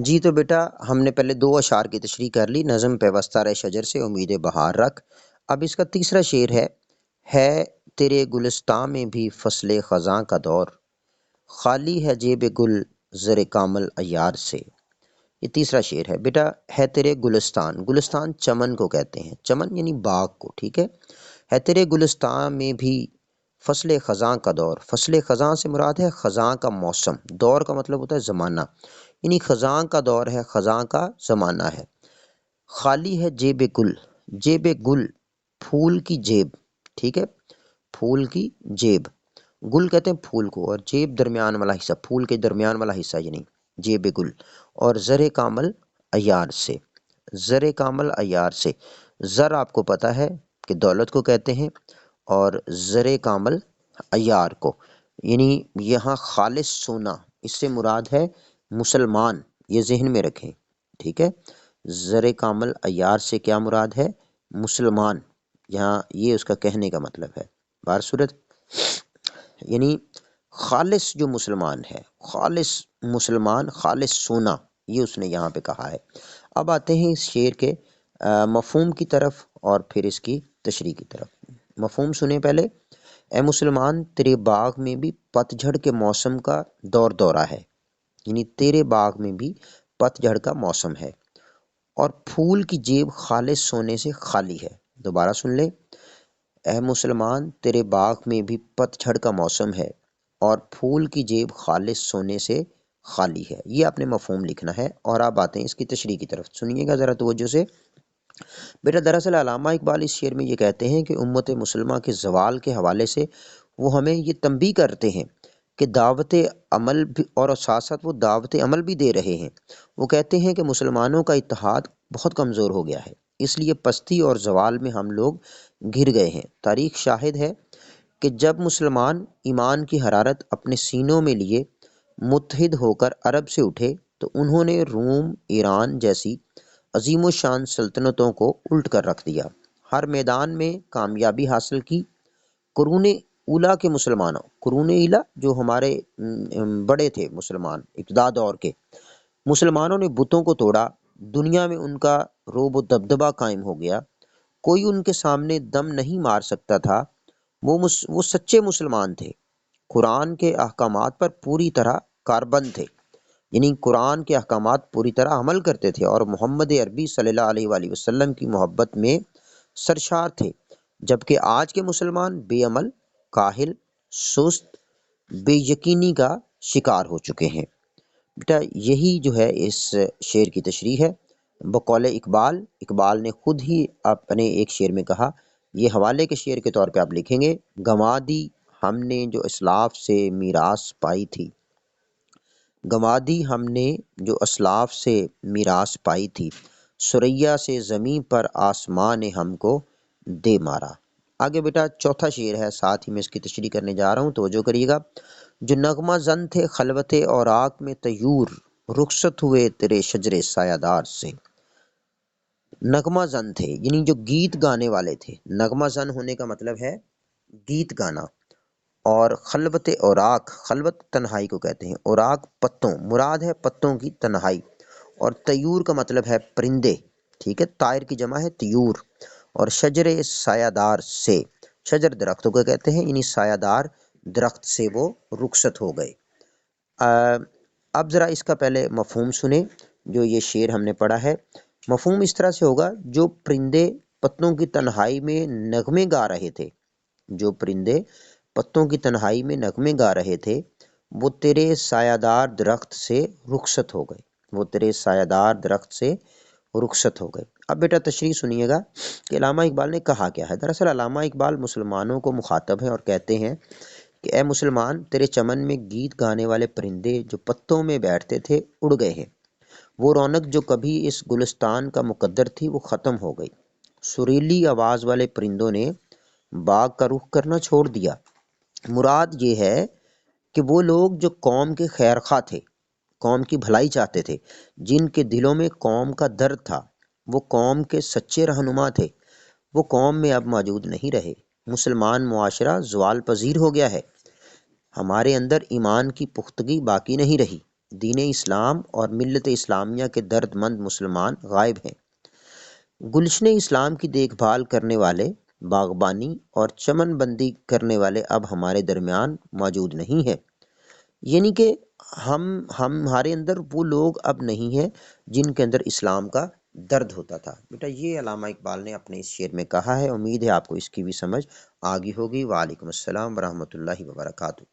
جی تو بیٹا ہم نے پہلے دو اشعار کی تشریح کر لی، نظم پیوستہ رہ شجر سے امید بہار رکھ۔ اب اس کا تیسرا شعر ہے تیرے گلستاں میں بھی فصل خزاں کا دور، خالی ہے جیب گل زر کامل عیار سے۔ یہ تیسرا شعر ہے بیٹا، ہے تیرے گلستان، گلستان چمن کو کہتے ہیں، چمن یعنی باغ کو، ٹھیک ہے تیرے گلستان میں بھی فصل خزاں کا دور۔ فصل خزاں سے مراد ہے خزاں کا موسم، دور کا مطلب ہوتا ہے زمانہ، یعنی خزاں کا دور ہے، خزاں کا زمانہ ہے۔ خالی ہے جیب گل، جیب گل پھول کی جیب، ٹھیک ہے، پھول کی جیب، گل کہتے ہیں پھول کو، اور جیب درمیان والا حصہ، پھول کے درمیان والا حصہ یعنی جیب گل، اور زر کامل عیار سے، زر کامل عیار سے۔ زر آپ کو پتہ ہے کہ دولت کو کہتے ہیں، اور زر کامل عیار کو، یعنی یہاں خالص سونا، اس سے مراد ہے مسلمان، یہ ذہن میں رکھیں، ٹھیک ہے۔ زر کامل عیار سے کیا مراد ہے؟ مسلمان، یہاں یہ اس کا کہنے کا مطلب ہے۔ بار صورت یعنی خالص جو مسلمان ہے، خالص مسلمان، خالص سونا، یہ اس نے یہاں پہ کہا ہے۔ اب آتے ہیں اس شعر کے مفہوم کی طرف اور پھر اس کی تشریح کی طرف۔ مفہوم سنیں پہلے۔ اے مسلمان تیرے باغ میں بھی پت جھڑ کے موسم کا دور دورہ ہے، یعنی تیرے باغ میں بھی پت جھڑ کا موسم ہے، اور پھول کی جیب خالص سونے سے خالی ہے۔ دوبارہ سن لیں، اے مسلمان تیرے باغ میں بھی پت جھڑ کا موسم ہے، اور پھول کی جیب خالص سونے سے خالی ہے۔ یہ آپ نے مفہوم لکھنا ہے، اور آپ آتے ہیں اس کی تشریح کی طرف۔ سنیے گا ذرا توجہ سے بیٹا۔ دراصل علامہ اقبال اس شعر میں یہ کہتے ہیں کہ امت مسلمہ کے زوال کے حوالے سے وہ ہمیں یہ تنبیہ کرتے ہیں کہ دعوت عمل بھی، اور ساتھ ساتھ وہ دعوت عمل بھی دے رہے ہیں۔ وہ کہتے ہیں کہ مسلمانوں کا اتحاد بہت کمزور ہو گیا ہے، اس لیے پستی اور زوال میں ہم لوگ گر گئے ہیں۔ تاریخ شاہد ہے کہ جب مسلمان ایمان کی حرارت اپنے سینوں میں لیے متحد ہو کر عرب سے اٹھے تو انہوں نے روم، ایران جیسی عظیم و شان سلطنتوں کو الٹ کر رکھ دیا، ہر میدان میں کامیابی حاصل کی۔ قرون اولیٰ کے مسلمانوں، قرون اولیٰ جو ہمارے بڑے تھے مسلمان ابتدا دور کے، مسلمانوں نے بتوں کو توڑا، دنیا میں ان کا رعب و دبدبہ قائم ہو گیا، کوئی ان کے سامنے دم نہیں مار سکتا تھا۔ وہ سچے مسلمان تھے، قرآن کے احکامات پر پوری طرح کاربند تھے، یعنی قرآن کے احکامات پوری طرح عمل کرتے تھے، اور محمد عربی صلی اللہ علیہ وآلہ وسلم کی محبت میں سرشار تھے، جبکہ آج کے مسلمان بے عمل، کاہل، سست، بے یقینی کا شکار ہو چکے ہیں۔ بیٹا یہی جو ہے اس شعر کی تشریح ہے بقول اقبال۔ اقبال نے خود ہی اپنے ایک شعر میں کہا، یہ حوالے کے شعر کے طور پہ آپ لکھیں گے، گنوا دی ہم نے جو اسلاف سے میراث پائی تھی، گنوا دی ہم نے جو اسلاف سے میراث پائی تھی، ثریا سے زمین پر آسمان نے ہم کو دے مارا۔ آگے بیٹا چوتھا شعر ہے، ساتھ ہی میں اس کی تشریح کرنے جا رہا ہوں، توجہ کریے گا۔ جو نغمہ زن تھے خلوت اور آگ میں طیور، رخصت ہوئے تیرے شجر سایہ دار سے۔ نغمہ زن تھے یعنی جو گیت گانے والے تھے، نغمہ زن ہونے کا مطلب ہے گیت گانا، اور خلوت اوراق، خلوت تنہائی کو کہتے ہیں، اوراق پتوں، مراد ہے پتوں کی تنہائی، اور طیور کا مطلب ہے پرندے، ٹھیک ہے، طائر کی جمع ہے طیور، اور شجر سایہ دار سے، شجر درختوں کو کہتے ہیں، یعنی سایہ دار درخت سے وہ رخصت ہو گئے۔ اب ذرا اس کا پہلے مفہوم سنیں جو یہ شعر ہم نے پڑھا ہے۔ مفہوم اس طرح سے ہوگا، جو پرندے پتوں کی تنہائی میں نغمے گا رہے تھے، جو پرندے پتوں کی تنہائی میں نغمے گا رہے تھے، وہ تیرے سایہ دار درخت سے رخصت ہو گئے، وہ تیرے سایہ دار درخت سے رخصت ہو گئے۔ اب بیٹا تشریح سنیے گا کہ علامہ اقبال نے کہا کیا ہے۔ دراصل علامہ اقبال مسلمانوں کو مخاطب ہیں اور کہتے ہیں کہ اے مسلمان تیرے چمن میں گیت گانے والے پرندے جو پتوں میں بیٹھتے تھے اڑ گئے ہیں، وہ رونق جو کبھی اس گلستان کا مقدر تھی وہ ختم ہو گئی، سریلی آواز والے پرندوں نے باغ کا رخ کرنا چھوڑ دیا۔ مراد یہ ہے کہ وہ لوگ جو قوم کے خیر خواہ تھے، قوم کی بھلائی چاہتے تھے، جن کے دلوں میں قوم کا درد تھا، وہ قوم کے سچے رہنما تھے، وہ قوم میں اب موجود نہیں رہے۔ مسلمان معاشرہ زوال پذیر ہو گیا ہے، ہمارے اندر ایمان کی پختگی باقی نہیں رہی، دین اسلام اور ملت اسلامیہ کے درد مند مسلمان غائب ہیں۔ گلشن اسلام کی دیکھ بھال کرنے والے، باغبانی اور چمن بندی کرنے والے اب ہمارے درمیان موجود نہیں ہیں۔ یعنی کہ ہمارے اندر وہ لوگ اب نہیں ہیں جن کے اندر اسلام کا درد ہوتا تھا۔ بیٹا یہ علامہ اقبال نے اپنے اس شعر میں کہا ہے۔ امید ہے آپ کو اس کی بھی سمجھ آگی ہوگی۔ وعلیکم السلام ورحمۃ اللہ وبرکاتہ۔